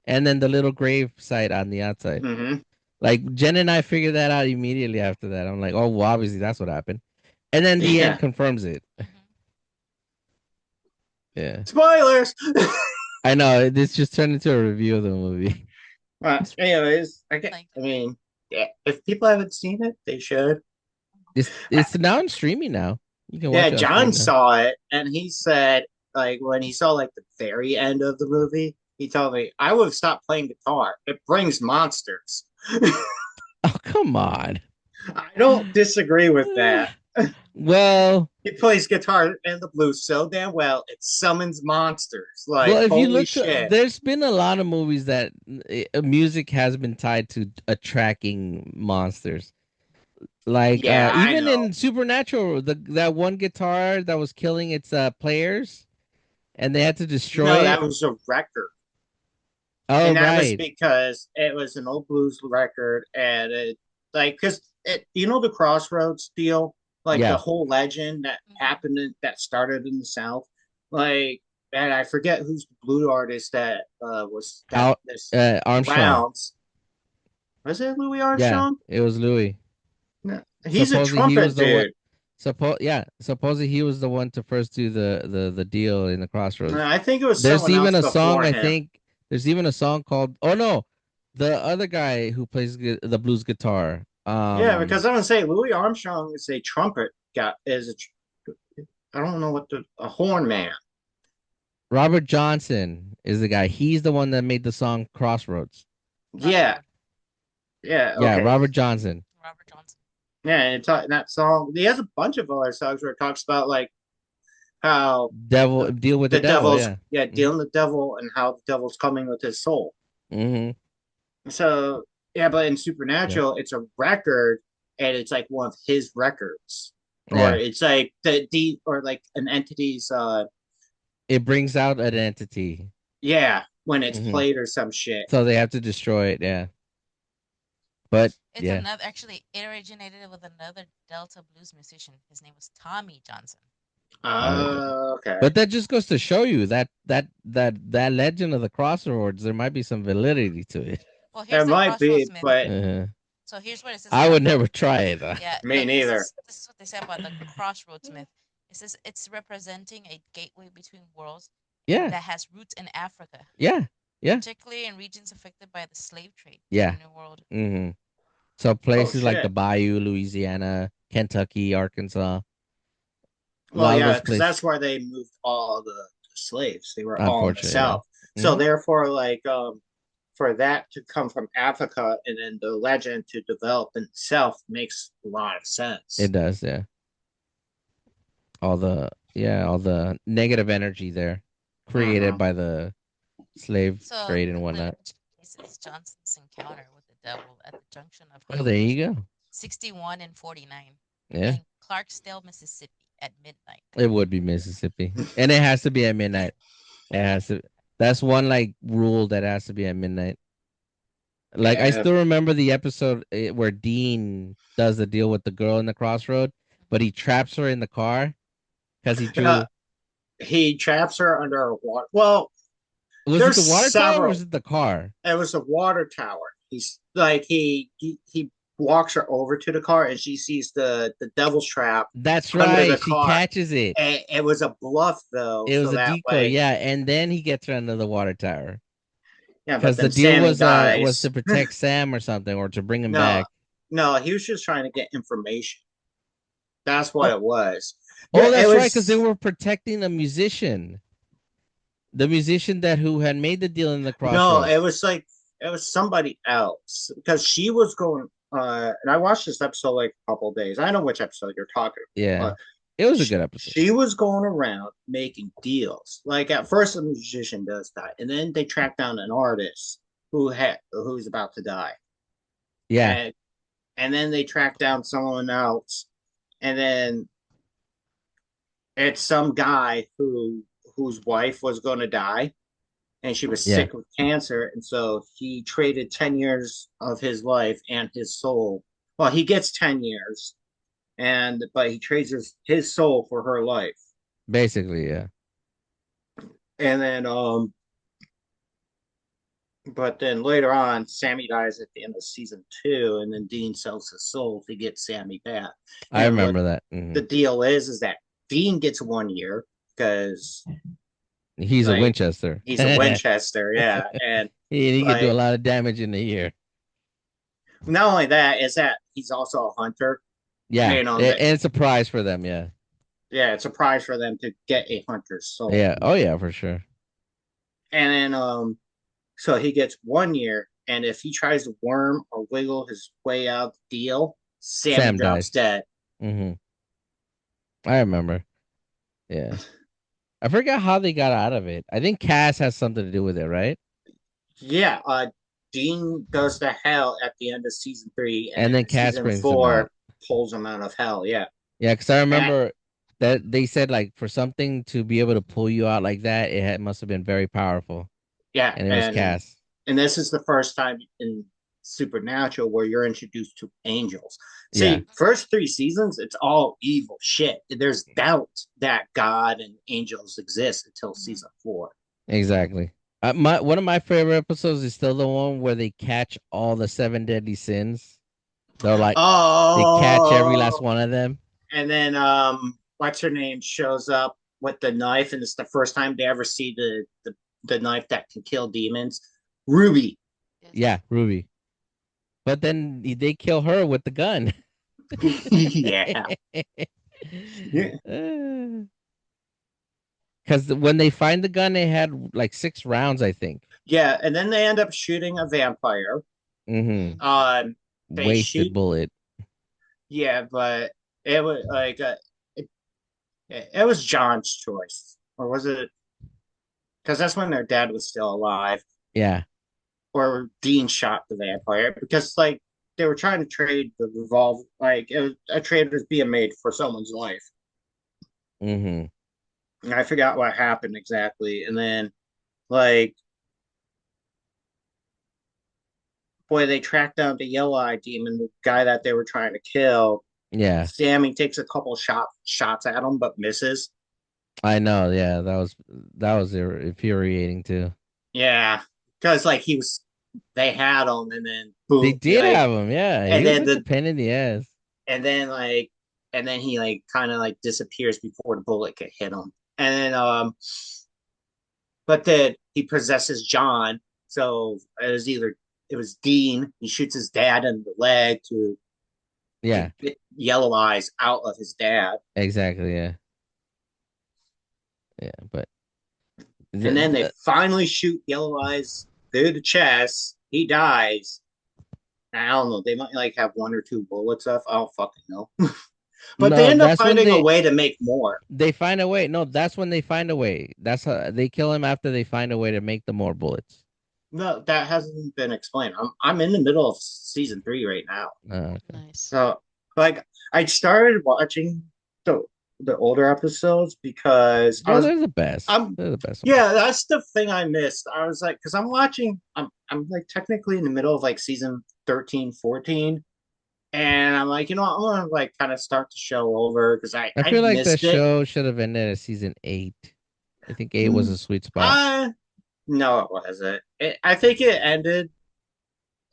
and then the little grave site on the outside. Hmm. Like Jen and I figured that out immediately after that. I'm like, oh, well, obviously that's what happened, and then the end Yeah. confirms it. Hmm. Yeah, Spoilers. I know. This just turned into a review of the movie. But anyways, Like, I mean, yeah, if people haven't seen it, they should. It's now in streaming now. You can Yeah, watch it on John stream now. saw it and he said, like, when he saw like the very end of the movie, he told me, I would have stopped playing guitar. It brings monsters. Oh, come on. I don't disagree with that. Well, He plays guitar and the blues so damn well, it summons monsters. Like, if you holy look, shit. there's been a lot of movies that music has been tied to attracting monsters. Like Yeah, I even know. in Supernatural, the that one guitar that was killing its players, and they had to destroy No, that it. was a record. Oh And that was right, because it was an old blues record and it like because it you know the Crossroads deal, like the yeah, whole legend that hmm, happened that started in the South, like and I forget who's the blue artist that was that out this Armstrong. rounds. Was it Louis Yeah, Armstrong? it was Louis. No. He's a Supposedly he trumpet was the one. dude. Supposedly he was the one to first do the deal in the No, Crossroads. I think it was There's someone even else a song. before I him. think there's even a song called. Oh no, the other guy who plays the blues guitar. Yeah, because I'm gonna say Louis Armstrong is a trumpet guy. I don't know what a horn man. Robert Johnson is the guy. He's the one that made the song Crossroads. Yeah, Crossroad. yeah, Yeah, okay. Robert Johnson. Robert Johnson. Yeah, and that song, he has a bunch of other songs where it talks about like how Devil deal with the the devil. devil's Yeah. yeah Hmm. dealing with the devil and how the devil's coming with his soul. Hmm. So yeah, but in Yeah. Supernatural, it's a record and it's like one of his records, or Yeah. it's like the or like an entity's It brings out an entity. yeah when it's Hmm. played or some shit. So they have to destroy it. Yeah. But It's yeah. another. Actually, it originated with another Delta blues musician. His name was Tommy Johnson. Okay. Okay. But that just goes to show you that legend of the crossroads, there might be some validity to it. Well, here's It the might Crossroads be, myth. but Uh, So here's what it says I about would the. never try it. Yeah, me look. This neither. is this is what they say about the Crossroads myth. It says it's representing a gateway between worlds, and Yeah. that has roots in Africa, Yeah. Yeah. particularly in regions affected by the slave trade in Yeah. the New World. Hmm. So Oh places like the shit. Bayou, Louisiana, Kentucky, Arkansas, a Well, lot of yeah, those because places, that's where they moved all the slaves. They were all in the unfortunately, yeah. South. So Hmm. therefore, like for that to come from Africa and then the legend to develop in itself makes a lot of It sense. does, yeah. All the negative energy there created Hmm. by the slave So trade the and whatnot. legend traces Johnson's encounter with the devil at the junction of Oh, there highways you go. 61 and 49 Yeah. in Clarksdale, Mississippi at midnight. It would be Mississippi. And it has to be at midnight. It has to That's one like rule that has to be at midnight. Like I Yeah. still remember the episode where Dean does the deal with the girl in the crossroad, but he traps her in the car because he Uh, drew. he traps her under a water. Well, Was it there's the water tower or was several. it the car? It was a water tower. He's like he walks her over to the car and she sees the devil's trap That's under right. the She car. catches it. And it was a bluff though, It was so a that decoy, way, yeah, and then he gets her under the water tower yeah. But because the then deal Sammy was dies. to protect Sam or something or to bring him No, back. no, he was just trying to get information. That's what Oh, it was. oh, It that's right, because they was were protecting the musician that who had made the deal in the no, it crossroads. was like it was somebody else because she was going. And I watched this episode like a couple days. I know which episode you're talking Yeah, about. it was a She, good episode. she was going around making deals. Like at first, the musician does die, and then they track down an artist who's about to die, Yeah, and and then they track down someone else, and then it's some guy whose wife was going to die, and she was yeah, sick with cancer, and so he traded 10 years of his life and his soul. Well, he gets 10 years, and but he trades his soul for her life, basically, yeah. and then but then later on, Sammy dies at the end of season 2, and then Dean sells his soul to get Sammy back. I And what remember that. the deal is that Dean gets 1 year because He's a like Winchester. he's a he Winchester, yeah. And he could do a like lot of damage in a year. not only that, is that he's also a hunter. Yeah, You know and that it's a prize for them. Yeah, yeah, it's a prize for them to get a hunter's soul. yeah. Oh yeah, for sure. And then so he gets 1 year, and if he tries to worm or wiggle his way out the deal, Sammy Sam drops dies. dead. Hmm. I remember. Yeah. I forgot how they got out of it. I think Cass has something to do with it, right? Yeah, Dean goes to hell at the end of season 3, and And then then in Cass season brings them out. 4 pulls him out of hell. Yeah, Yeah, because I and remember that they said like for something to be able to pull you out like that, must have been very powerful. yeah, And it was Cass. and this is the first time in Supernatural where you're introduced to angels. Yeah, See, first 3 seasons, it's all evil shit. There's doubt that God and angels exist until Mhm. season 4. exactly. My one of my favorite episodes is still the one where they catch all the seven deadly sins. They're like they catch every last Oh, one of them. and then what's her name shows up with the knife, and it's the first time they ever see the knife that can kill demons. Ruby. Yes. Yeah, Ruby. But then they kill her with the gun. Yeah. Yeah. Because when they find the gun, it had like 6 rounds, I think. Yeah, and then they end up shooting a vampire. Mm-hmm. Mhm. They Wasted shoot, bullet. yeah, but it was like it was John's choice, or was it? Because that's when their dad was still alive, Yeah. or Dean shot the vampire because like they were trying to trade the revolver, like it was, a trade was being made for someone's life. Mm-hmm. And I forgot what happened exactly, and then like boy, they tracked down the Yellow Eye Demon, the guy that they were trying to kill. Yeah. Sammy takes a couple shots at him, but misses. I know. Yeah. That was infuriating too. Yeah, because like they had him, and then They boom, did have him. Yeah. and He was then like a pain in the ass. and then like, and then he like kind of like disappears before the bullet could hit him, and then but then he possesses John, so it was Dean. He shoots his dad in the leg to Yeah. get Yellow Eyes out of his dad. Exactly. Yeah. Yeah. But And then they the, finally shoot Yellow Eyes through the chest. He dies. I don't know. They might like have 1 or 2 bullets left. I don't fucking know. But they no, end up that's when finding a way to make more. they find a way. No, that's when they find a way. That's how they kill him after they find a way to make the more bullets. No, that hasn't been explained. I'm in the middle of season 3 right now. Okay. Nice. So like I started watching the the older episodes because Oh, they're the best. I'm They're the best ones. yeah, that's the thing I missed. I was like, because I'm like technically in the middle of like season 13, 14. And I'm like, I'm gonna like kind of start the show over because I I I feel like the missed it. show should have ended at season 8. I think 8 was Mm, a sweet spot. I No, it wasn't. I think it ended.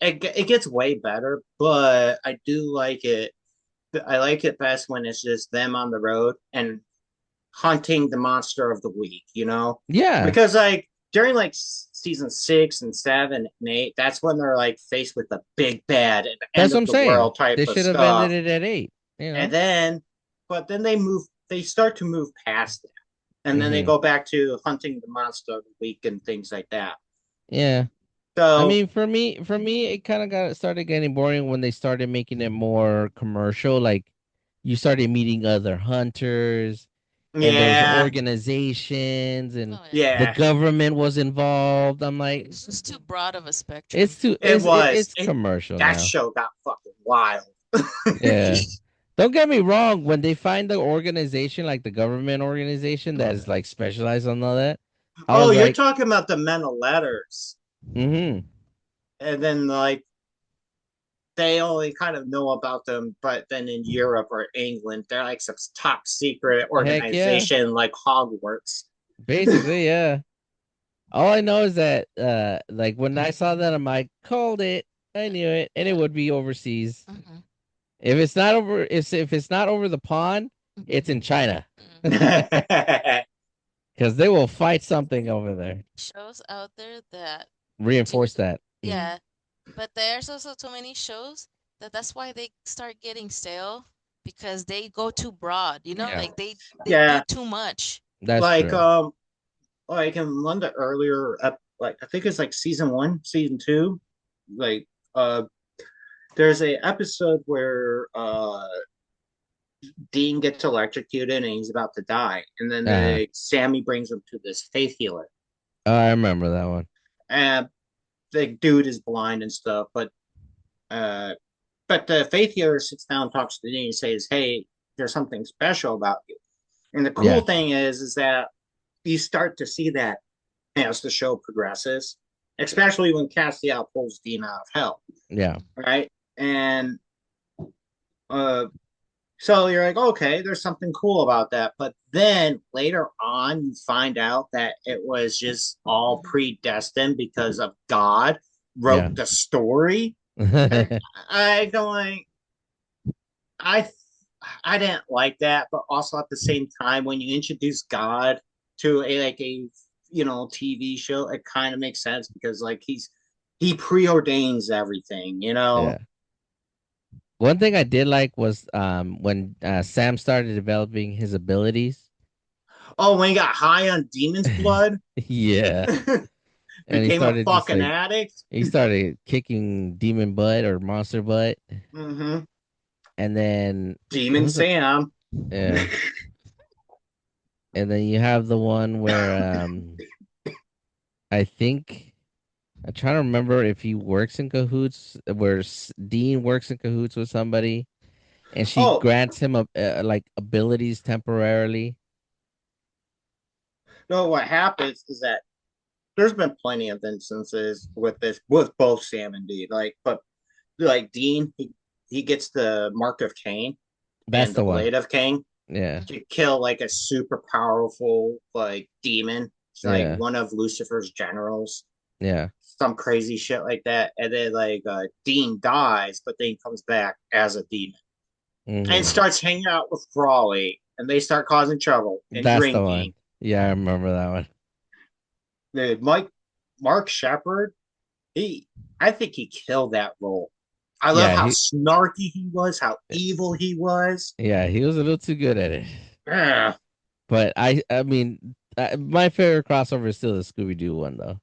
It gets way better, but I do like it. I like it best when it's just them on the road and hunting the monster of the week, Yeah, because like during like season 6 and 7 and 8, that's when they're like faced with the big bad at the that's end what of I'm the saying. world type They of should have ended stuff. it at 8, you And know? then they start to move past that. And then they Hmm. go back to hunting the monster of the week and things like that. Yeah. I So mean, for me, it kind of got started getting boring when they started making it more commercial. Like, you started meeting other hunters, and there's yeah, organizations, and Oh yeah. the yeah, government was involved. I'm like, It's just too broad of a it's spectrum. too, it was. it's commercial That now. show got fucking wild. Yeah. Don't get me wrong. When they find the organization, like the government organization that is like specialized on all that, I Oh, was you're like, talking about the men of letters. mm-hmm. And then like they only kind of know about them, but then in Europe or England, they're like some top secret Heck yeah. organization like Hogwarts. Basically, yeah. All I know is that like when I saw that, I'm like, called it. I knew it, and it would be overseas. Mm-hmm. If it's not over the pond, it's in China. Yeah, Because they will fight something over there. Shows out there that Reinforce seriously, that. yeah. But there's also too many shows that's why they start getting stale because they go too broad. Yeah, Like they do too much. that's like true. like in one of the earlier like I think it's like season 1, season 2, like there's a episode where Dean gets electrocuted and he's about to die, and then Uh-huh. Sammy brings him to this faith healer, Oh, I remember that one. and the dude is blind and stuff, uh, but the faith healer sits down and talks to Dean and says, "Hey, there's something special about you." And the cool Yeah, thing is that you start to see that as the show progresses, especially when Castiel pulls Dean out of hell, yeah, right? And uh, so you're like, okay, there's something cool about that. But then later on, you find out that it was just all predestined because of God yeah. wrote the story. And I don't like, I, I didn't like that. But also at the same time, when you introduce God to a TV show, it kind of makes sense because like he preordains everything. Yeah. One thing I did like was when Sam started developing his abilities. Oh, when he got high on demon's blood. Yeah. And he Became a started just fucking like addict. he started kicking demon butt or monster butt. Mm-hmm. And then what Demon was it? Sam. Yeah. And then you have the one where I think I'm trying to remember if he works in cahoots where Dean works in cahoots with somebody and she Oh grants him like abilities temporarily. no, what happens is that there's been plenty of instances with this with both Sam and Dean. But like Dean, he gets the mark of Cain That's and the the one. blade of Cain Yeah. to kill like a super powerful like demon. It's like Yeah. one of Lucifer's generals. Yeah. Some crazy shit like that. And then like Dean dies, but then he comes back as a demon and Hmm. starts hanging out with Crawley, and they start causing trouble and That's the drinking. one. Yeah, I remember that one. The Mark Shepard, he I think he killed that role. I love Yeah, how snarky he was, how evil he was. he was a little too good at it. Yeah, But I mean, my favorite crossover is still the Scooby Doo one though.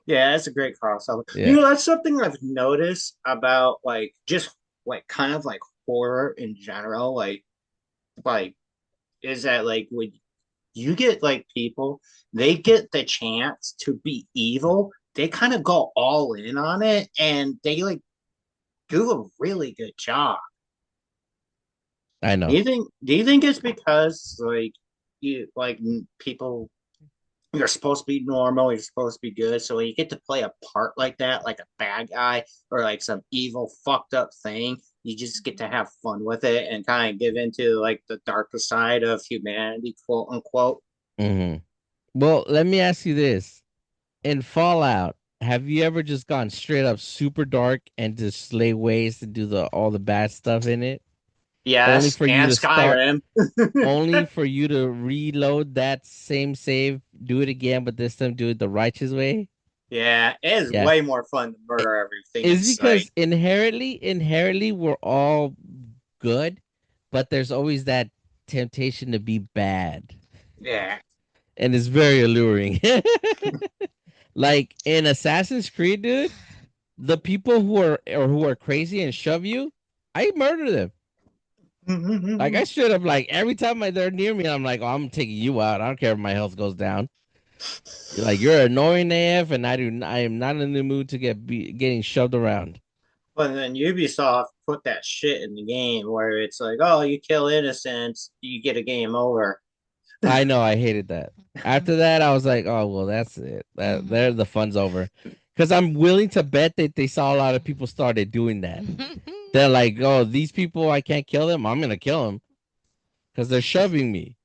yeah, that's a great crossover. Yeah. That's something I've noticed about like just like kind of like horror in general. Like is that like when you get like people, they get the chance to be evil, they kind of go all in on it, and they like do a really good job. I Do know. you think? Do you think it's because like you like people? You're supposed to be normal. You're supposed to be good. So when you get to play a part like that, like a bad guy or like some evil fucked up thing, you just get to have fun with it and kind of give into like the darker side of humanity, quote unquote. Hmm. Well, let me ask you this. In Fallout, have you ever just gone straight up super dark and just lay waste to do the all the bad stuff in it? Only Yes, for you and to start, Skyrim. only for you to reload that same save, do it again, but this time do it the righteous way? Yeah, it is Yeah. way more fun to It murder everything in is sight. because inherently we're all good, but there's always that temptation to be bad. Yeah. And it's very alluring. Like in Assassin's Creed, dude, the people who are crazy and shove you, I murder them. Like I straight up like every time they're near me, I'm like, oh, I'm taking you out. I don't care if my health goes down. You're like you're annoying AF, and I am not in the mood to getting shoved around. But then Ubisoft put that shit in the game where it's like, oh, you kill innocents, you get a game over. I know I hated that. After that, I was like, oh well, that's it. That there the fun's over. Because I'm willing to bet that they saw a lot of people started doing that. They're like, oh, these people, I can't kill them. I'm gonna kill them because they're shoving me.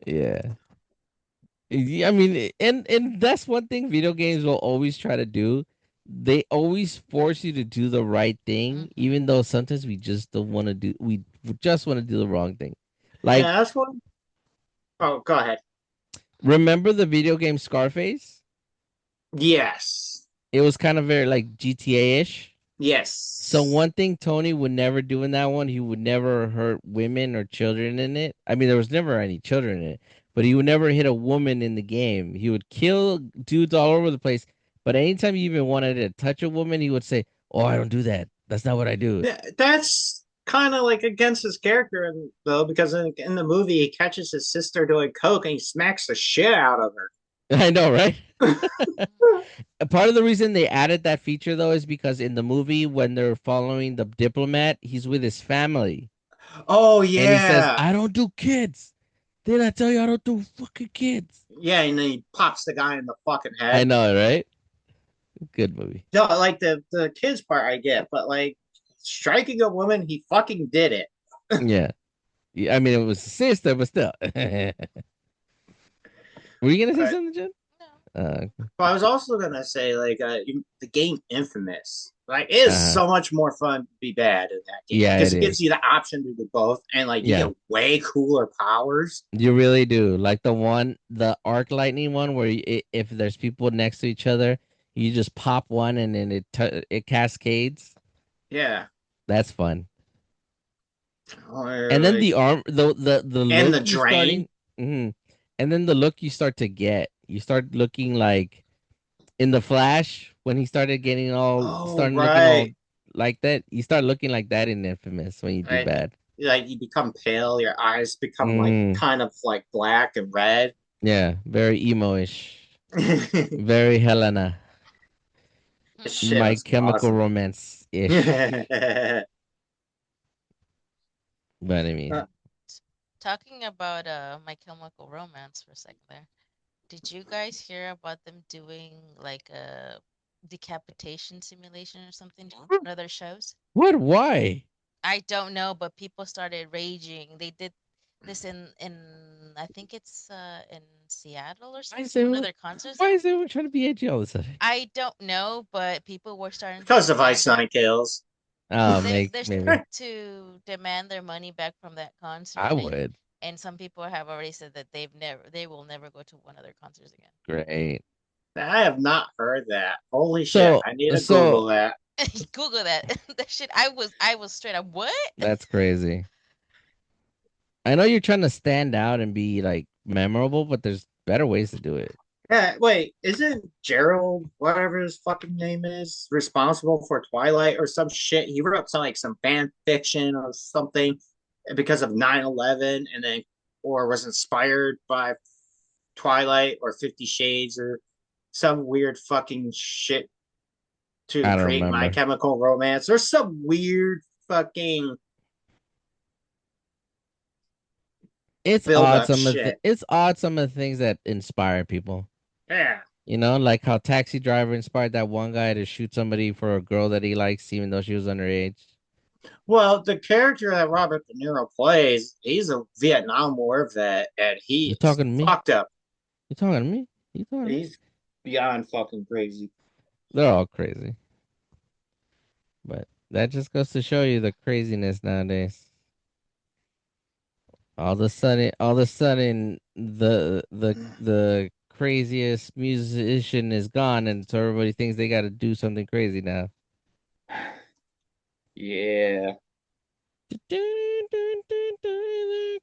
Yeah. Yeah, I mean, and that's one thing video games will always try to do. They always force you to do the right thing, even though sometimes we just don't want to do. We just want to do the wrong thing. Like, Yeah, that's what. Oh, go ahead. remember the video game Scarface? Yes. It was kind of very like GTA ish. So Yes. one thing Tony would never do in that one, he would never hurt women or children in it. I mean, there was never any children in it, but he would never hit a woman in the game. He would kill dudes all over the place. But anytime he even wanted to touch a woman, he would say, "Oh, I don't do that. That's not what I do." That's kind of like against his character, though, because in the movie, he catches his sister doing coke and he smacks the shit out of I know, right? her. A part of the reason they added that feature though is because in the movie when they're following the diplomat, he's with his family. Oh, And he says, yeah. "I don't do kids. Did I tell you I don't do fucking kids?" Yeah, and then he pops the guy in the fucking I head. know, right? Good movie. No, like the kids part I get, but like striking a woman, he fucking did it. Yeah. Yeah, I mean, it was a sister, but still. Were you gonna say But something, Jen? No. Uh, I was also gonna say like the game Infamous. Like it is uh, so much more fun to be bad in that game yeah, because it it gives is. you the option to do both, and like you Yeah, get way cooler powers. you really do. Like the arc lightning one, where if there's people next to each other, you just pop one and then it cascades. Yeah, That's fun. or And then like the arm, the and look the you drain. starting, mhm. And then the look you start to get, you start looking like in the Flash when he started getting all Oh starting looking all right, like that. You start looking like that in Infamous when you do right. bad. Like you become pale, your eyes become like Mm, kind of like black and red. yeah, very emo-ish, This very Helena, shit My was Chemical awesome. Romance ish. But I mean, Talking about My Chemical Romance for a second there. Did you guys hear about them doing like a decapitation simulation or something for one of their shows? what? Why? I don't know, but people started raging. They did this in I think it's in Seattle or Why is something, one of everyone? their concerts. Why is everyone trying to be edgy all of a sudden? I don't know, but people were starting to Because of Ice demand Nine Kills. Oh, they're maybe starting to demand their money back from that I concert, would. and some people have already said that they will never go to one of their concerts again. Great. I have not heard that. Holy shit! So, I need to so Google that. Google that. That shit. I was straight up what? that's crazy. I know you're trying to stand out and be like memorable, but there's better ways to do it. Yeah, wait, isn't Gerald, whatever his fucking name is, responsible for Twilight or some shit? He wrote some like some fan fiction or something because of 9/11 and then or was inspired by Twilight or 50 Shades or some weird fucking shit to I don't create My remember. Chemical Romance or some weird fucking It's build odd up shit. it's odd some of the things that inspire people. Yeah. You know, like how Taxi Driver inspired that one guy to shoot somebody for a girl that he likes, even though she was underage. Well, the character that Robert De Niro plays, he's a Vietnam War vet, and You he is talking to me? fucked up. You talking to me? You talking to me? He's beyond fucking crazy. They're all crazy, but that just goes to show you the craziness nowadays. All of a sudden, the craziest musician is gone, and so everybody thinks they got to do something crazy now. Yeah.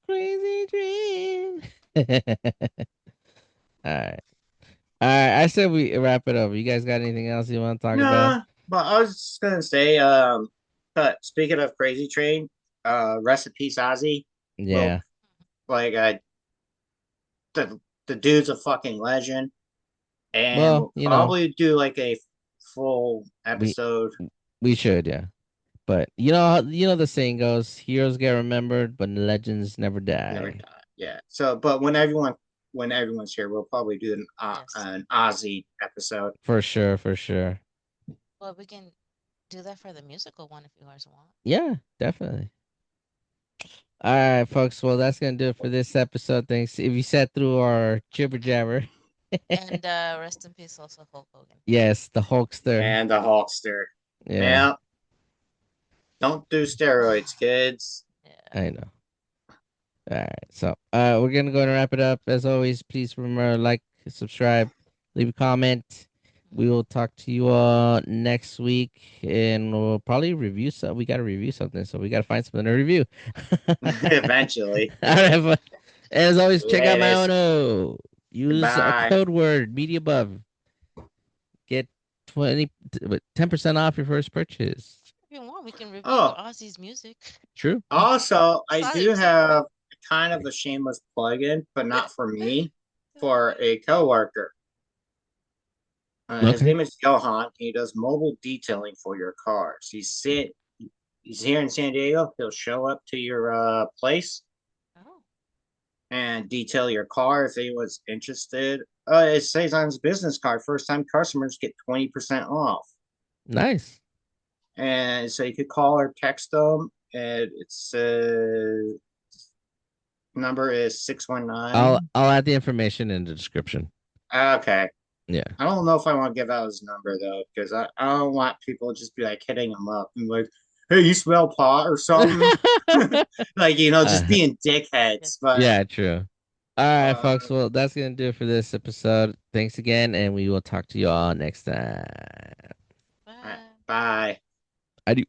Crazy dream. All right, all right. I said we wrap it up. You guys got anything else you want to talk about? Nah, but I was just gonna say, but speaking of Crazy Train, rest in peace, Ozzy. Well, Yeah. like the the dude's a fucking legend, and Well, we'll probably do like a full we episode. we should, yeah. But you know the saying goes, heroes get remembered, but legends never Never die. die. Yeah. So, but when everyone's here, we'll probably do Yes. an Ozzy episode. For sure, for sure. Well, we can do that for the musical one if you guys want. Yeah, definitely. All right, folks. Well, that's gonna do it for this episode. Thanks. If you sat through our jibber jabber, And rest in peace, also Hulk Hogan. yes, the Hulkster. And the Hulkster. Yeah, Yeah. Don't do steroids, kids. Yeah. I know. All right, so we're gonna go and wrap it up. As always, please remember like, subscribe, leave a comment. We will talk to you next week, and we'll probably review some. We gotta review something, so we gotta find something to review. All Eventually. right, and as always, check out my Latest. Ono. Use a Goodbye. code word media above. Get 10% off your first purchase. If you want, we can review Oh, Ozzy's music. True. also, I do Ozzy. have kind of a shameless plug-in, but not for me, for a coworker. His Okay. name is Johan. He does mobile detailing for your cars. He's here in San Diego. He'll show up to your place Oh. and detail your car if anyone's interested. It says on his business card, first time customers get 20% off. Nice. And so you could call or text them. And it's number is 619. I'll add the information in the description. Okay. Yeah. I don't know if I want to give out his number though, because I don't want people to just be like hitting him up and like, hey, you smell pot or something. Like, just uh, being dickheads. But yeah, true. All right, uh, folks. Well, that's gonna do it for this episode. Thanks again, and we will talk to you all next time. Bye. bye. Adios.